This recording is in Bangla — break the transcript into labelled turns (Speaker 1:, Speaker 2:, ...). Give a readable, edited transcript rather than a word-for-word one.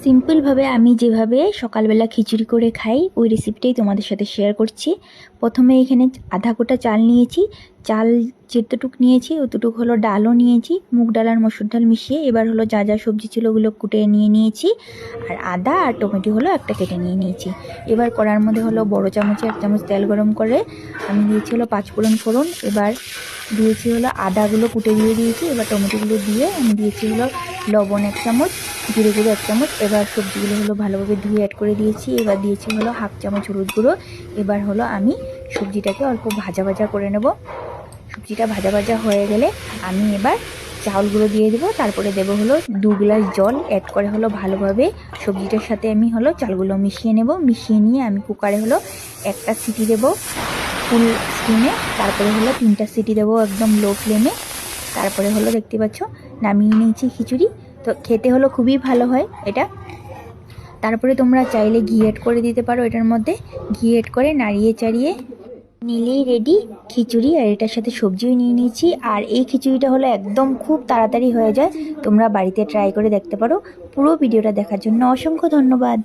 Speaker 1: সিম্পলভাবে আমি যেভাবে সকালবেলা খিচুড়ি করে খাই ওই রেসিপিটাই তোমাদের সাথে শেয়ার করছি। প্রথমে এখানে আধা কোটা চাল নিয়েছি, চাল যেতটুক নিয়েছি অতটুক হলো ডালও নিয়েছি, মুগ ডাল আর মসুর ডাল মিশিয়ে। এবার হলো যা যা সবজি ছিল ওগুলো কুটে নিয়ে নিয়েছি, আর আদা আর টমেটো হলো একটা কেটে নিয়ে নিয়েছি। এবার কড়ার মধ্যে হলো বড় চামচে 1 চামচ তেল গরম করে আমি দিয়েছি হলো 5 ফোড়ন। এবার দিয়েছি হলো আদাগুলো কুটে দিয়ে দিয়েছি। এবার টমেটোগুলো দিয়ে আমি দিয়েছি হলো লবণ 1 চামচ, জিরে গুঁড়ো 1 চামচ। এবার সবজিগুলো হলো ভালোভাবে ধুয়ে অ্যাড করে দিয়েছি। এবার দিয়েছি হলো 1/2 চামচ হলুদ গুঁড়ো। এবার হলো আমি সবজিটাকে অল্প ভাজা ভাজা করে নেব। সবজিটা ভাজা ভাজা হয়ে গেলে আমি এবার চাউলগুলো দিয়ে দেবো। তারপরে দেবো হলো 2 গ্লাস জল অ্যাড করে হলো ভালোভাবে সবজিটার সাথে আমি হলো চালগুলো মিশিয়ে নেব। মিশিয়ে নিয়ে আমি কুকারে হলো 1টা সিটি দেবো ফুল স্টিমে, তারপরে হলো 3টা সিটি দেবো একদম লো ফ্লেমে। তারপরে হলো দেখতে পাচ্ছ নামিয়ে নিয়েছি খিচুড়ি। তো খেতে হলো খুবই ভালো হয় এটা। তারপরে তোমরা চাইলে ঘি অ্যাড করে দিতে পারো এটার মধ্যে। ঘি অ্যাড করে নাড়িয়ে চাড়িয়ে নিলেই রেডি খিচুড়ি। আর এটার সাথে সবজিও নিয়ে নিয়েছি। আর এই খিচুড়িটা হলো একদম খুব তাড়াতাড়ি হয়ে যায়, তোমরা বাড়িতে ট্রাই করে দেখতে পারো। পুরো ভিডিওটা দেখার জন্য অসংখ্য ধন্যবাদ।